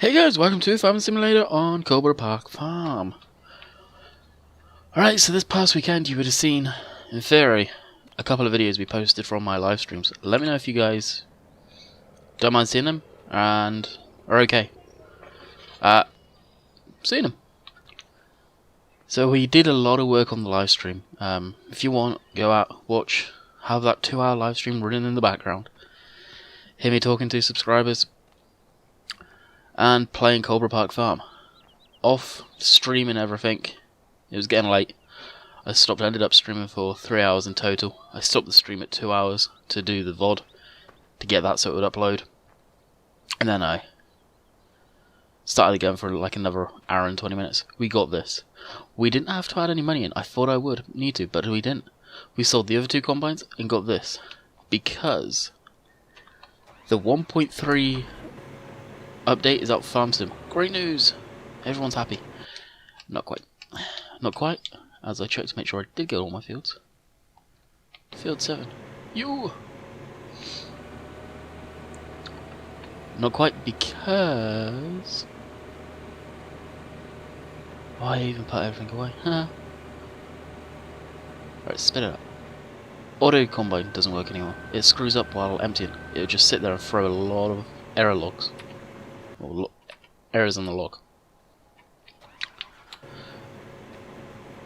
Hey guys, welcome to Farming Simulator on Coldborough Park Farm. Alright, so this past weekend you would have seen, in theory, a couple of videos we posted from my live streams. Let me know if you guys don't mind seeing them and are okay. Seeing them. So we did a lot of work on the live stream. If you want, go out, watch, have that 2-hour live stream running in the background. Hear me talking to subscribers and playing Coldborough Park Farm. Off streaming everything. It was getting late. I ended up streaming for 3 hours in total. I stopped the stream at 2 hours to do the VOD, to get that so it would upload. And then I started again for like another hour and 20 minutes. We got this. We didn't have to add any money in. I thought I would need to, but we didn't. We sold the other 2 combines and got this. Because the 1.3 update is out for Farm Sim. Great news! Everyone's happy. Not quite. Not quite, as I checked to make sure I did get all my fields. Field 7. You! Not quite because... why even put everything away? Huh? Right, spit it up. Auto Combine doesn't work anymore. It screws up while emptying. It would just sit there and throw a lot of error logs. Or errors on the log.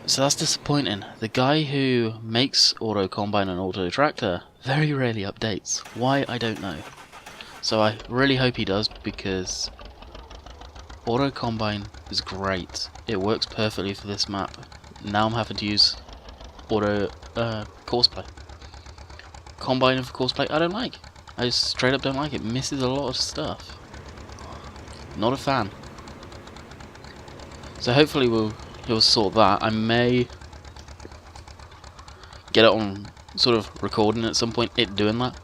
So that's disappointing. The guy who makes Auto Combine and Auto Tractor very rarely updates. Why, I don't know. So I really hope he does, because Auto Combine is great. It works perfectly for this map. Now I'm having to use Auto Courseplay. Combine for Courseplay I don't like. I just straight up don't like it. Misses a lot of stuff. Not a fan. So hopefully he'll sort that. I may get it on sort of recording at some point, it doing that.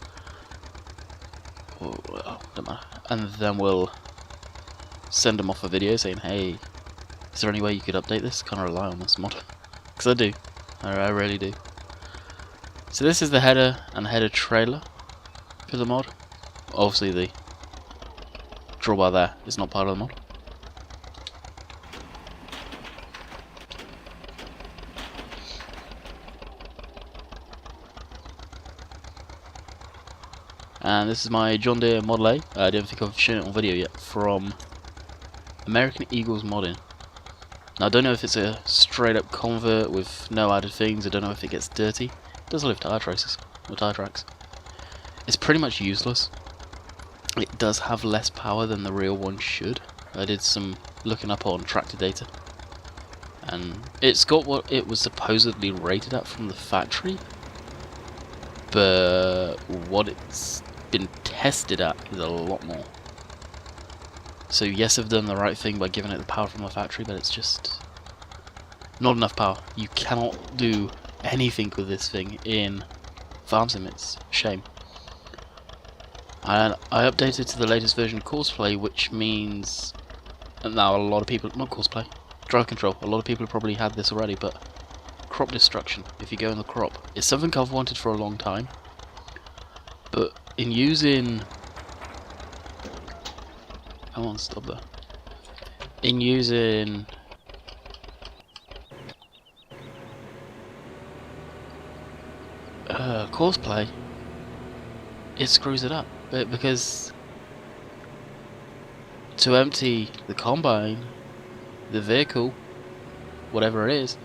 Oh, don't matter. And then we'll send him off a video saying, hey, is there any way you could update this? Kind of rely on this mod. Because I do. I really do. So this is the header and header trailer for the mod. Obviously the drawbar there is not part of the mod. And this is my John Deere Model A. I don't think I've shown it on video yet, from American Eagles Modding. Now I don't know if it's a straight up convert with no added things. I don't know if it gets dirty. It does live tire traces or tire tracks. It's pretty much useless. It does have less power than the real one should. I did some looking up on tractor data, and it's got what it was supposedly rated at from the factory, but what it's been tested at is a lot more. So yes, I've done the right thing by giving it the power from the factory, but it's just not enough power. You cannot do anything with this thing in Farm Sim. It's a shame. And I updated to the latest version of Courseplay, which means now a lot of people, not Courseplay, Drive Control, a lot of people have probably had this already, but crop destruction, if you go in the crop, it's something I've wanted for a long time. But in using... come on, stop there. In using... Courseplay, it screws it up. Because to empty the combine, the vehicle, whatever it is,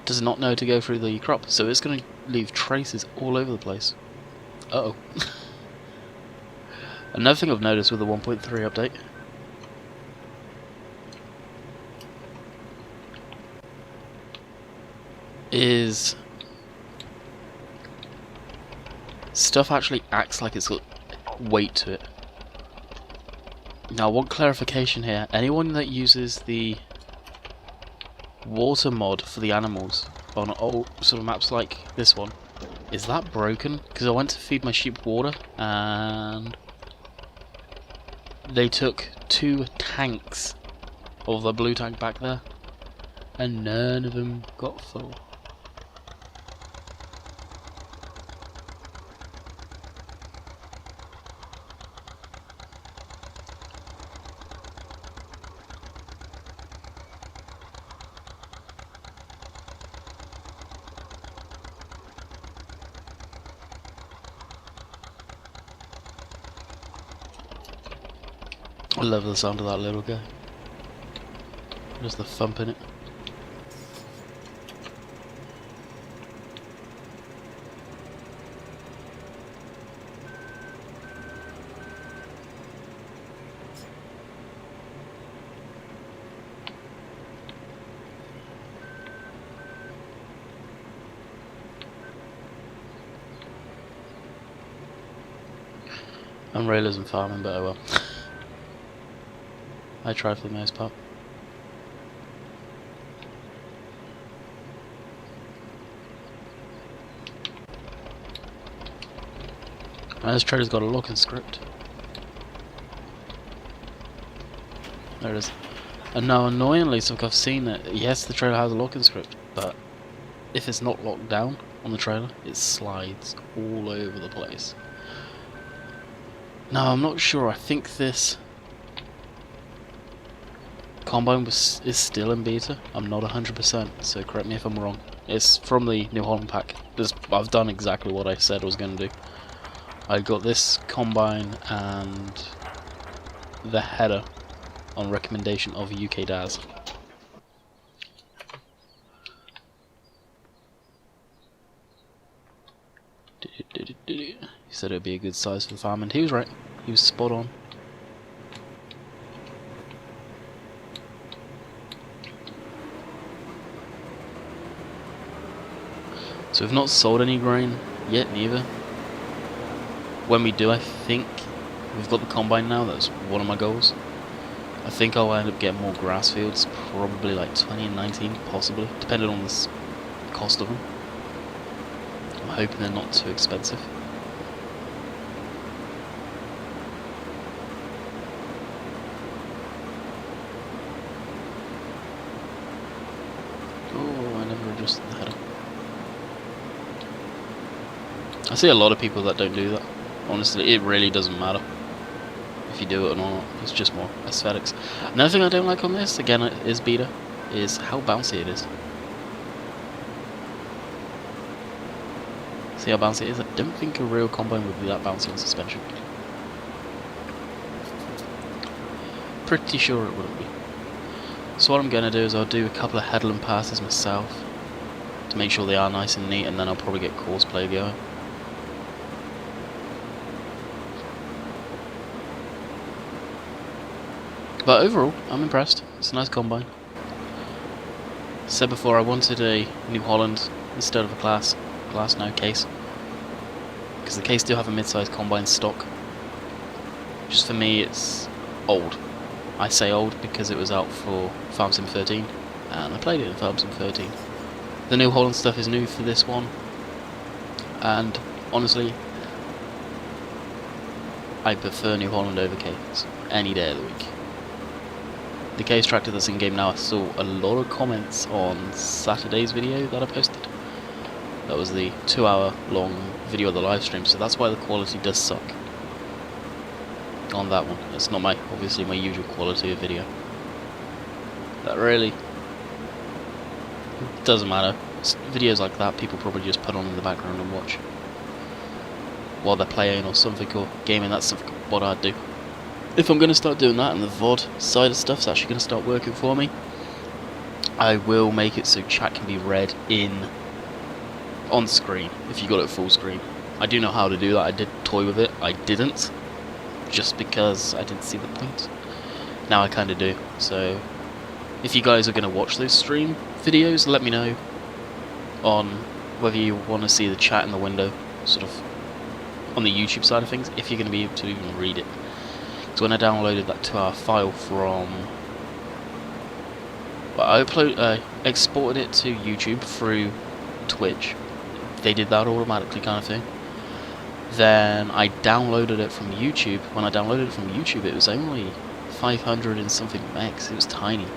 does not know to go through the crop, so it's going to leave traces all over the place. Uh-oh. Another thing I've noticed with the 1.3 update is stuff actually acts like it's got weight to it. Now I want clarification here. Anyone that uses the water mod for the animals on old sort of maps like this one, is that broken? Because I went to feed my sheep water and they took 2 tanks of the blue tank back there and none of them got full. I love the sound of that little guy. Just the thump in it. I'm realism farming, but oh well. I try for the most part. And this trailer's got a locking script. There it is. And now annoyingly, so I've seen that, yes, the trailer has a locking script, but if it's not locked down on the trailer, it slides all over the place. Now I'm not sure, I think this combine is still in beta. I'm not 100%, so correct me if I'm wrong. It's from the New Holland pack. I've done exactly what I said I was going to do. I got this combine and the header on recommendation of UK DAS. He said it would be a good size for the farm, and he was right. He was spot on. So we've not sold any grain yet, neither. When we do, I think we've got the combine now. That's one of my goals. I think I'll end up getting more grass fields, probably like 20 and 19, possibly, depending on the cost of them. I'm hoping they're not too expensive. Oh, I never adjusted the header. I see a lot of people that don't do that. Honestly, it really doesn't matter if you do it or not. It's just more aesthetics. Another thing I don't like on this, again, is beta, is how bouncy it is. See how bouncy it is? I don't think a real combine would be that bouncy on suspension. Pretty sure it wouldn't be. So what I'm going to do is I'll do a couple of headland passes myself to make sure they are nice and neat, and then I'll probably get Corsair going. But overall, I'm impressed. It's a nice combine. Said before, I wanted a New Holland instead of a glass now case, because the case do have a mid-sized combine stock. Just for me, it's old. I say old because it was out for Farm Sim 13, and I played it in Farm Sim 13. The New Holland stuff is new for this one, and honestly, I prefer New Holland over case any day of the week. The case tractor that's in game now, I saw a lot of comments on Saturday's video that I posted. That was the 2-hour long video of the live stream, so that's why the quality does suck on that one. It's not obviously my usual quality of video. That really doesn't matter. Videos like that people probably just put on in the background and watch while they're playing or something, or gaming. That's what I'd do. If I'm going to start doing that and the VOD side of stuff's actually going to start working for me, I will make it so chat can be read on screen if you got it full screen. I do know how to do that. I did toy with it. I didn't, just because I didn't see the point. Now I kind of do. So if you guys are going to watch those stream videos, let me know on whether you want to see the chat in the window, sort of on the YouTube side of things, if you're going to be able to even read it. So when I downloaded that 2-hour file from, well, I exported it to YouTube through Twitch. They did that automatically, kind of thing. Then I downloaded it from YouTube. When I downloaded it from YouTube, it was only 500 and something megs. It was tiny.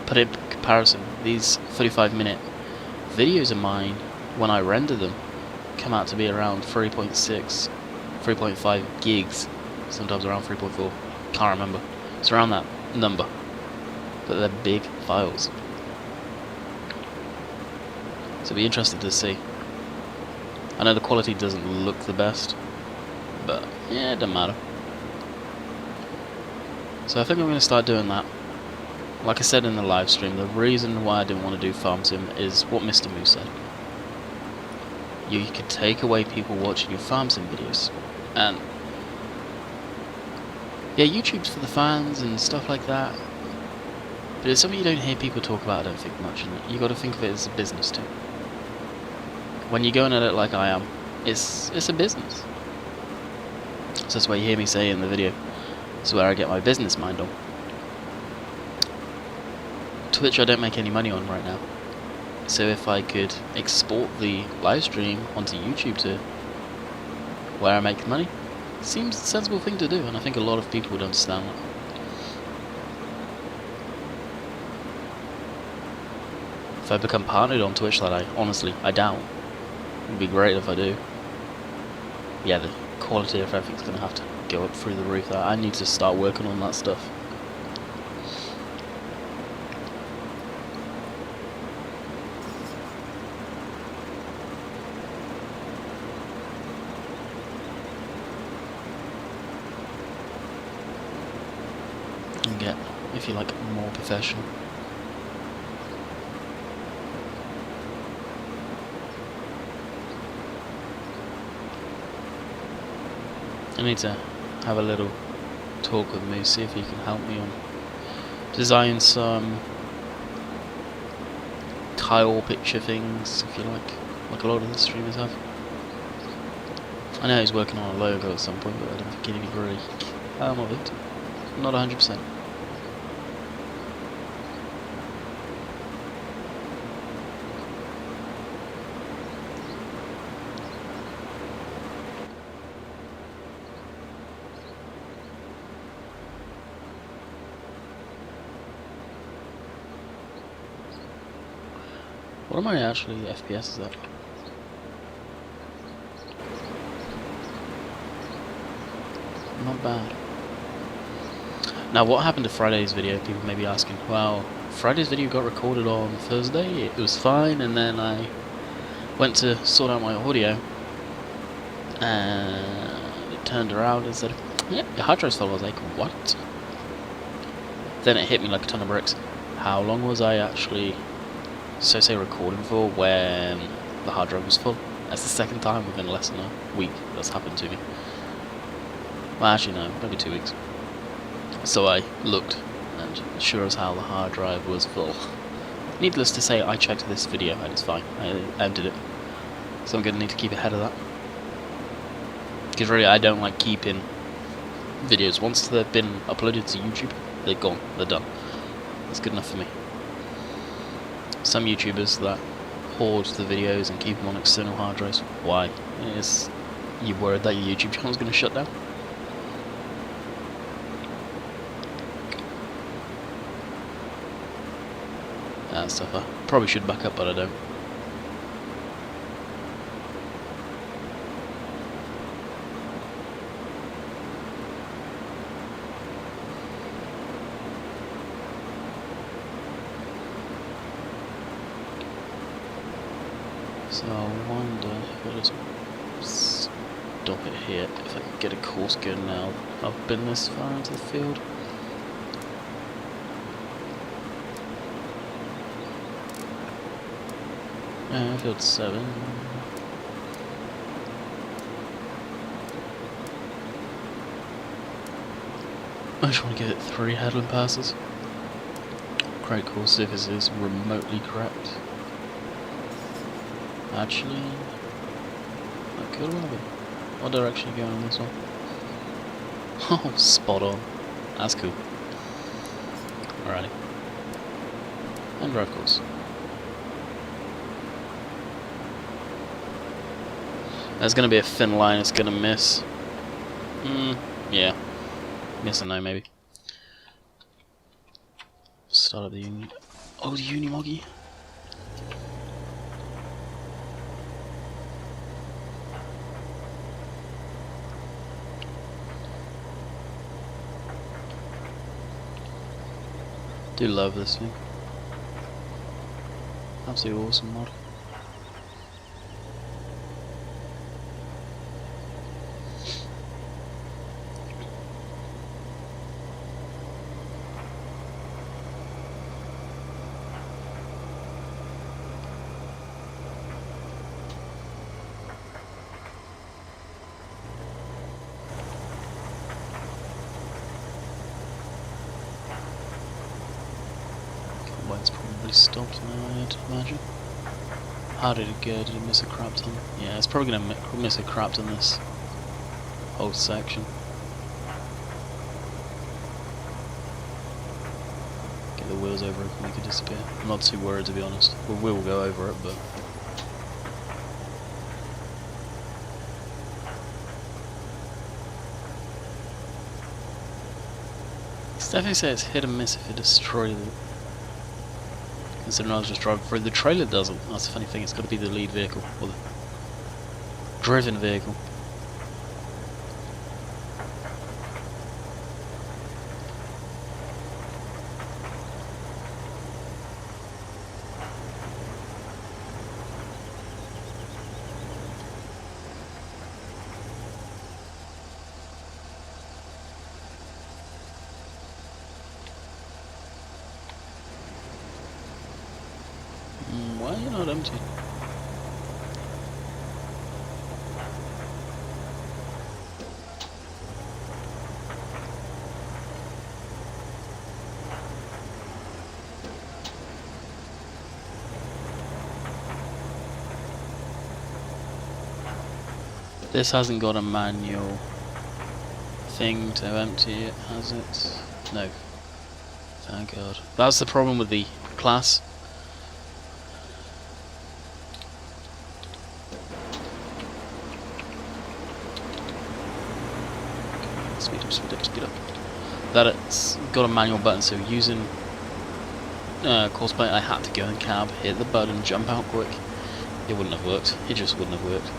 Put it in comparison, these 35-minute videos of mine, when I render them, come out to be around 3.6, 3.5 gigs. Sometimes around 3.4, can't remember. It's around that number, but they're big files. So it'll be interesting to see. I know the quality doesn't look the best, but yeah, it doesn't matter. So I think I'm going to start doing that. Like I said in the live stream, the reason why I didn't want to do farm sim is what Mr. Moose said. You could take away people watching your farm sim videos, and yeah, YouTube's for the fans and stuff like that, but it's something you don't hear people talk about, I don't think, much, and you got to think of it as a business too. When you're going at it like I am, it's a business. So that's why you hear me say in the video, it's where I get my business mind on. Twitch I don't make any money on right now, so if I could export the live stream onto YouTube to where I make money, seems a sensible thing to do, and I think a lot of people would understand that. If I become partnered on Twitch, that I doubt, it would be great if I do. Yeah, the quality of everything's going to have to go up through the roof. I need to start working on that stuff. And get, if you like, more professional. I need to have a little talk with Moose, see if he can help me on design some tile picture things, if you like a lot of the streamers have. I know he's working on a logo at some point, but I don't think he'd be really of it. Not 100%. What am I actually FPS is that? Not bad. Now what happened to Friday's video? People may be asking, well, Friday's video got recorded on Thursday, it was fine, and then I went to sort out my audio, and it turned around and said, yeah, your hard drive's full. I was like, what? Then it hit me like a ton of bricks. How long was I actually say recording for when the hard drive was full? That's the second time within less than a week that's happened to me. Well, actually no, maybe 2 weeks. So I looked, and sure as hell the hard drive was full. Needless to say, I checked this video and it's fine. I emptied it. So I'm going to need to keep ahead of that. Because really I don't like keeping videos. Once they've been uploaded to YouTube, they're gone, they're done. That's good enough for me. Some YouTubers that hoard the videos and keep them on external hard drives. Why? Is you worried that your YouTube channel is going to shut down? That stuff I probably should back up, but I don't. So I wonder if I just stop it here, if I can get a course going now. I've been this far into the field. Field 7. I just want to give it 3 headland passes. Great course if it is remotely correct. Actually, that could well be. What direction are you going on this one? Oh, spot on. That's cool. Alrighty. And drive course. There's going to be a thin line it's going to miss. Yeah. Miss or no, maybe. Start up the uni. Oh, the Unimoggy. Do love this thing. Absolutely awesome mod. probably stopped now, I'd imagine. How did it go? Did it miss a crap ton? Yeah, it's probably going to miss a crap ton this whole section. Get the wheels over it and make it disappear. I'm not too worried, to be honest. We will go over it, but... definitely say it's hit and miss if it destroys it. Considering I was just driving through. The trailer doesn't. That's the funny thing, it's got to be the lead vehicle, or the driven vehicle. Why are you not empty? This hasn't got a manual thing to empty it, has it? No. Thank God. That's the problem with the class. Speed up, speed up, speed up. That it's got a manual button, so using Corsair, I had to go in cab, hit the button, jump out quick. It wouldn't have worked. It just wouldn't have worked.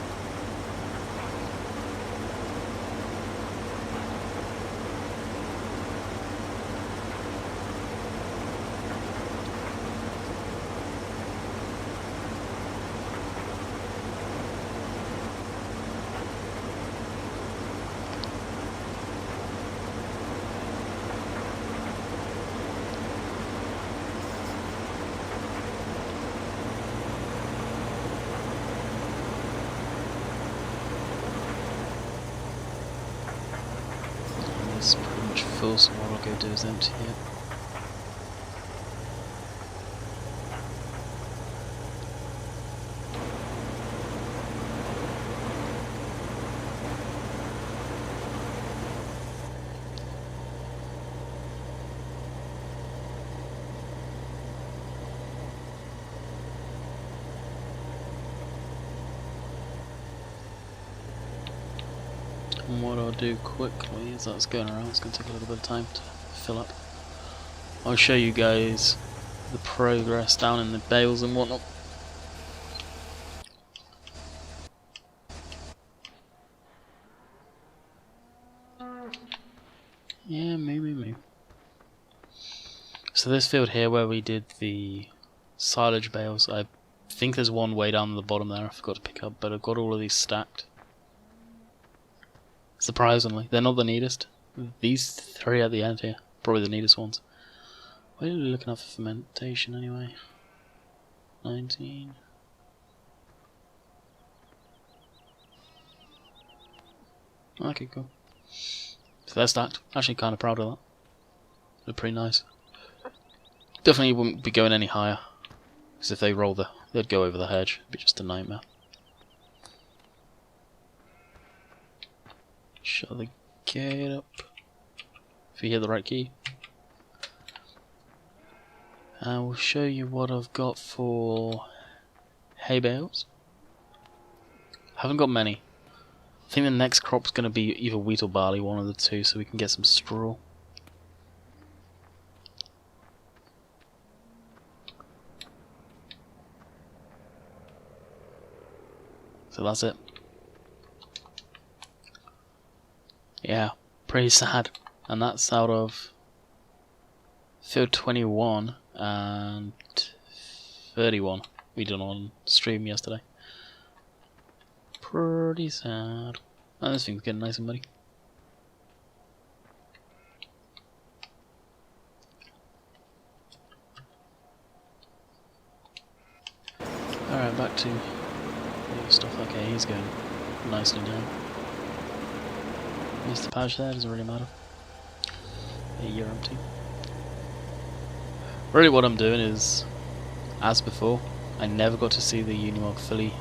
It's pretty much full, so what I'll go do is empty it. And what I'll do quickly is that's going around, it's going to take a little bit of time to fill up. I'll show you guys the progress down in the bales and whatnot. Yeah, me. So this field here where we did the silage bales, I think there's one way down the bottom there I forgot to pick up, but I've got all of these stacked. Surprisingly, they're not the neatest. These three at the end here, probably the neatest ones. What are we looking at for fermentation anyway? 19. Okay, cool. So they're stacked. Actually kind of proud of that. They're pretty nice. Definitely wouldn't be going any higher. Because if they roll they'd go over the hedge. It'd be just a nightmare. Shut the gate up. If you hear the right key. I will show you what I've got for hay bales. Haven't got many. I think the next crop's going to be either wheat or barley, one of the two, so we can get some straw. So that's it. Yeah, pretty sad. And that's out of field 21 and 31 we done on stream yesterday. Pretty sad. And this thing's getting nice and muddy. Alright, back to stuff. Okay, he's going nicely now. Missed the patch there, doesn't really matter. Hey, you're empty. Really what I'm doing is as before, I never got to see the Unimog fully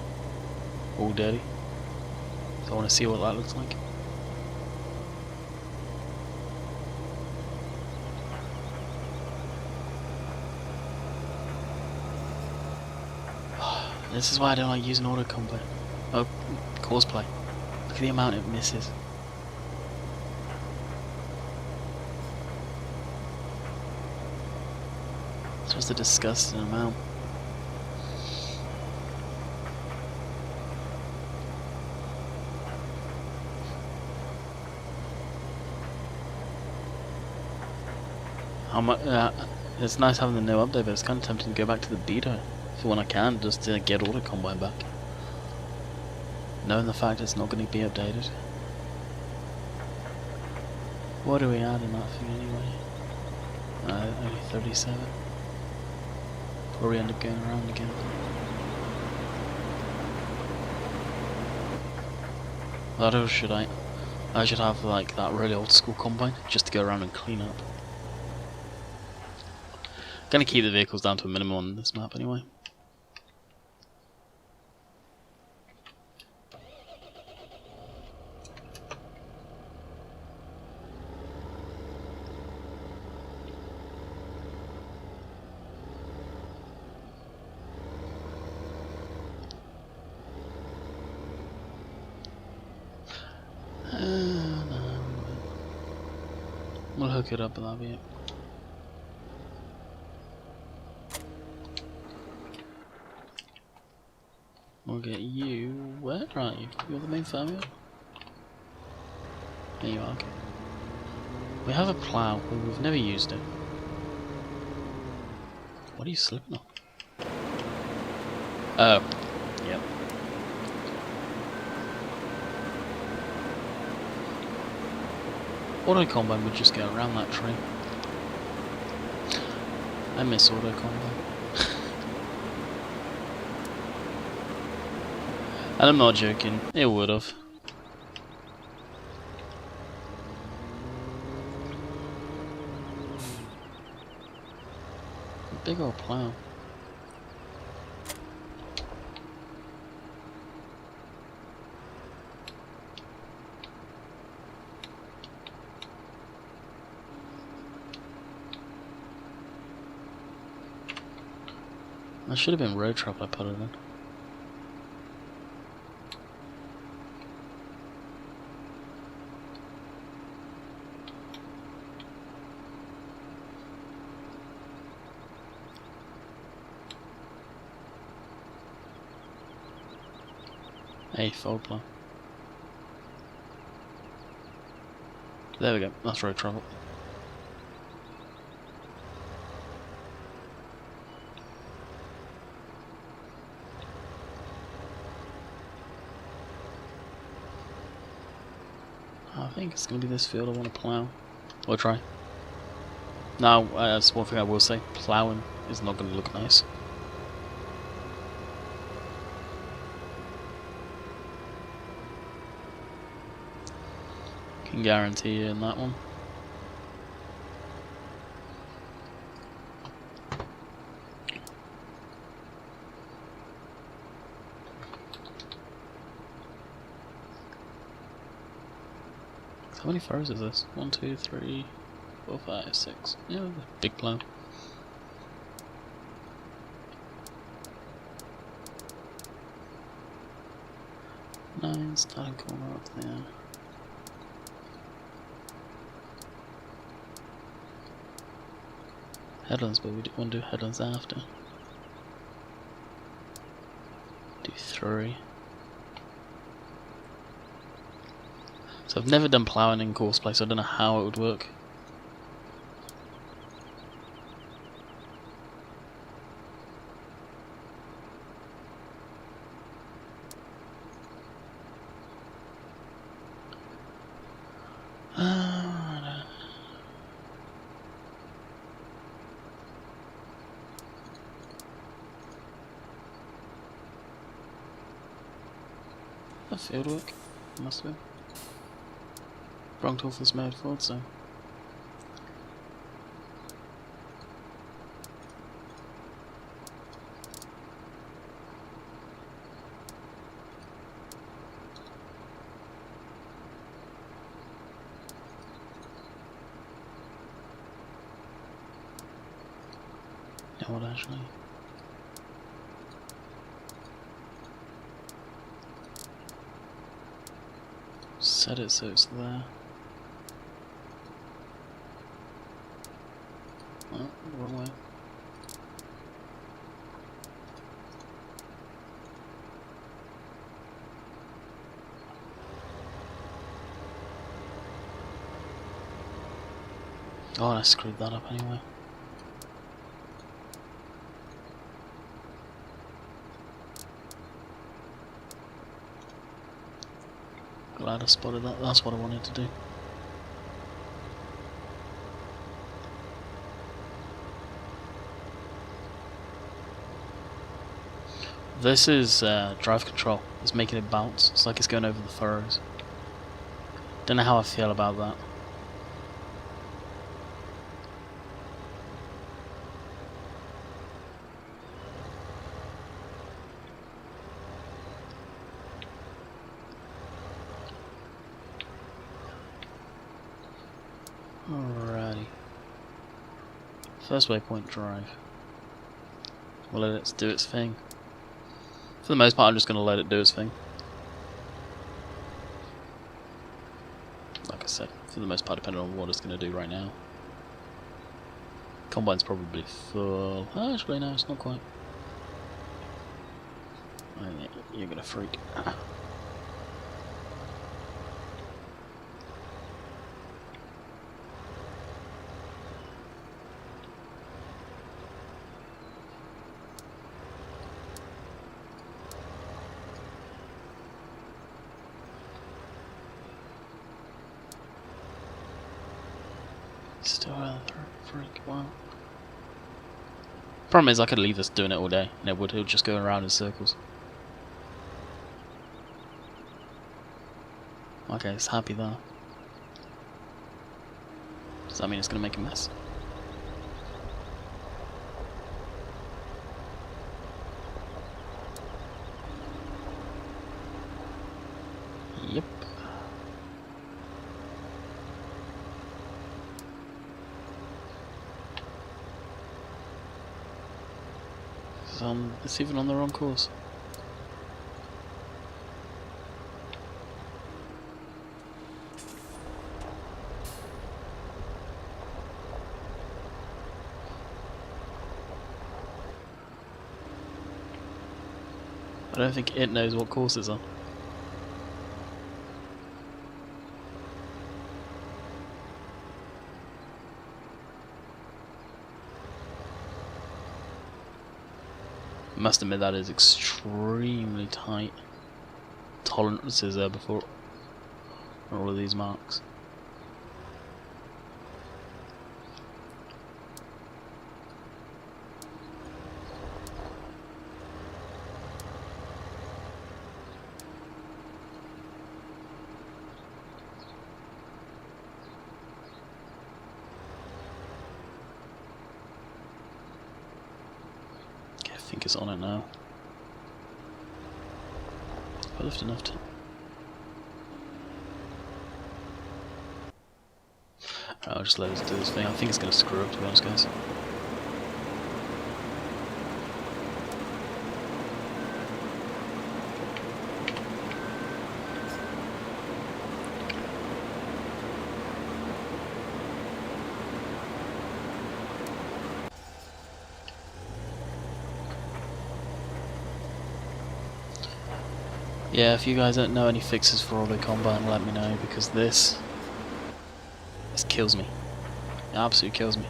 all dirty. So I want to see what that looks like. This is why I don't like using auto combat. Oh, Courseplay. Look at the amount it misses. It's just a disgusting amount. It's nice having the new update, but it's kind of tempting to go back to the beta for when I can, just to get auto combine back. Knowing the fact it's not going to be updated. What do we add in that thing anyway? Only 37. Probably end up going around again. What should I? I should have like that really old school combine just to go around and clean up. Gonna keep the vehicles down to a minimum on this map anyway. We'll hook it up and that'll be it. We'll get you. Where are you? You're the main farm yet? There you are, okay. We have a plough, but we've never used it. What are you slipping on? Oh. Yep. Auto combine would just go around that tree. I miss auto combine. And I'm not joking, it would have. Big old plough. That should have been road trap I put it in. Hey, fold plough. There we go, that's road travel. I think it's going to be this field I want to plough. Or try. Now, that's one thing I will say, ploughing is not going to look nice. Can guarantee you in that one. How many furrows is this? 1, 2, 3, 4, 5, 6. Yeah, big plough. Nine, starting corner up there. Headlands, but we want to do headlands after. Do 3. So I've never done ploughing in Courseplay, so I don't know how it would work. That field work, must be. Bronktooth was made for it, so. You know what, actually? Set it so it's there. Oh, wrong way. Oh, I screwed that up anyway. Glad I spotted that. That's what I wanted to do. This is drive control. It's making it bounce. It's like it's going over the furrows. Don't know how I feel about that. Alrighty. First waypoint drive. We'll let it do its thing. For the most part, I'm just going to let it do its thing. Like I said, for the most part, depending on what it's going to do right now. Combine's probably full. Oh, actually, no, it's not quite. Oh, yeah, you're going to freak. Still a freak, wow. Problem is I could leave this doing it all day and it would just go around in circles. Okay, it's happy there. Does that mean it's gonna make a mess? Yep. It's even on the wrong course. I don't think it knows what course it's on. Must admit that is extremely tight tolerances there before all of these marks. I think it's on it now. I lift enough to. I'll just let it do this thing. I think it's going to screw up, to be honest, guys. Yeah, if you guys don't know any fixes for auto combine, let me know, because this kills me. It absolutely kills me.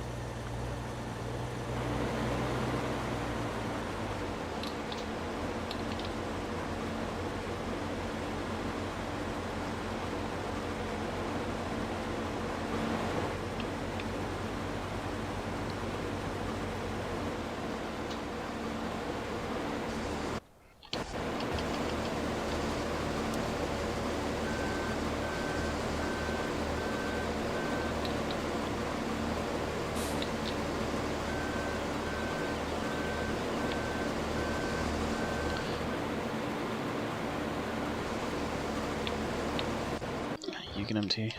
You can empty.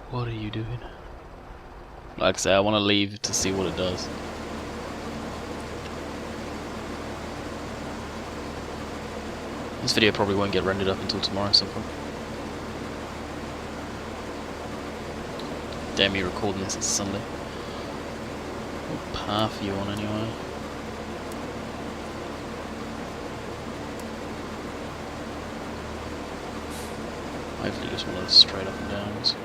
What are you doing? Like I say, I want to leave to see what it does. This video probably won't get rendered up until tomorrow at some point. Damn, me recording this, it's Sunday. What path are you on anyway? Hopefully just one of those straight up and downs.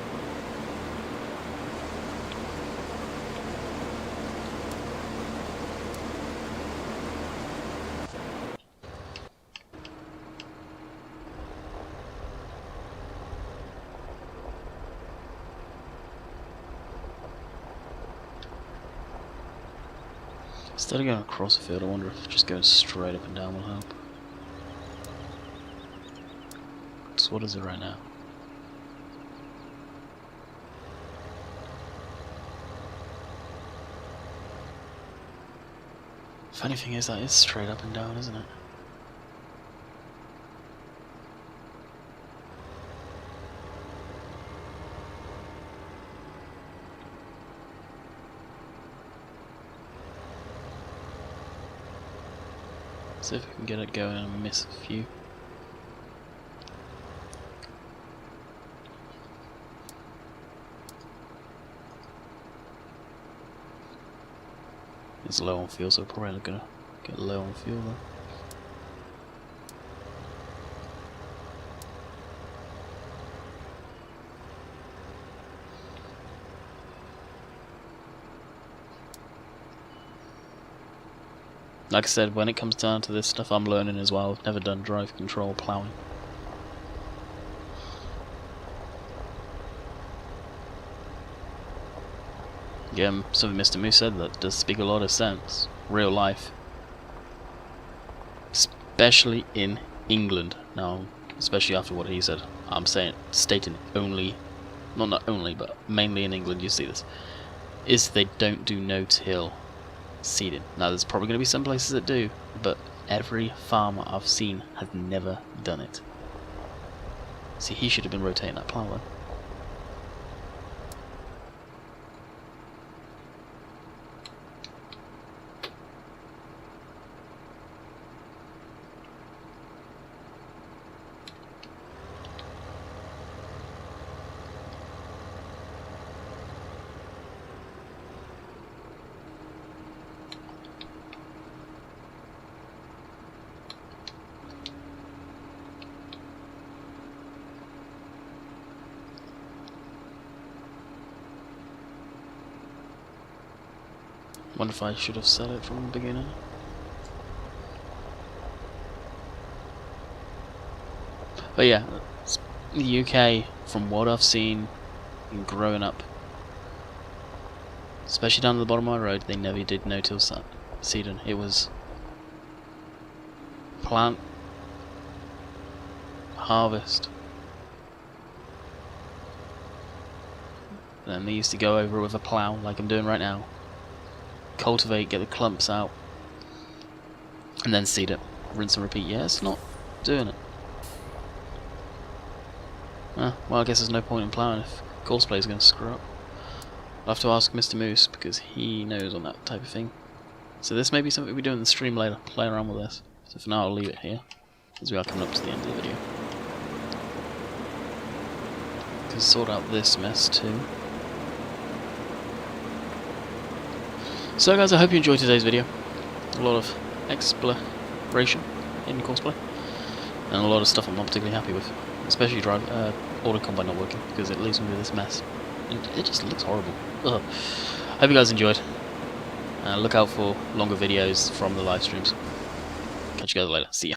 Instead of going across the field, I wonder if just going straight up and down will help. So what is it right now? Funny thing is, that is straight up and down, isn't it? See if we can get it going and miss a few. It's low on fuel, so we're probably not gonna get low on fuel though. Like I said, when it comes down to this stuff, I'm learning as well. I've never done drive control plowing. Again, something Mr. Moose said that does speak a lot of sense. Real life. Especially in England. Now, especially after what he said. I'm stating only, not only, but mainly in England you see this. Is they don't do no-till seeding. Now there's probably going to be some places that do, but every farmer I've seen has never done it. See, he should have been rotating that plow then. Wonder if I should have said it from the beginning. But yeah, the UK, from what I've seen and growing up, especially down to the bottom of my road, they never did no-till seeding. It was plant, harvest, and then they used to go over it with a plough like I'm doing right now. Cultivate, get the clumps out, and then seed it. Rinse and repeat. Yeah, it's not doing it. Well, I guess there's no point in ploughing if Corsair is going to screw up. I'll have to ask Mr. Moose because he knows on that type of thing. So this may be something we do in the stream later, play around with this. So for now I'll leave it here, as we are coming up to the end of the video. Can sort out this mess too. So guys, I hope you enjoyed today's video. A lot of exploration in Corsair, and a lot of stuff I'm not particularly happy with, especially auto combine not working, because it leaves me with this mess. It just looks horrible. Ugh. Hope you guys enjoyed. Look out for longer videos from the live streams. Catch you guys later. See ya.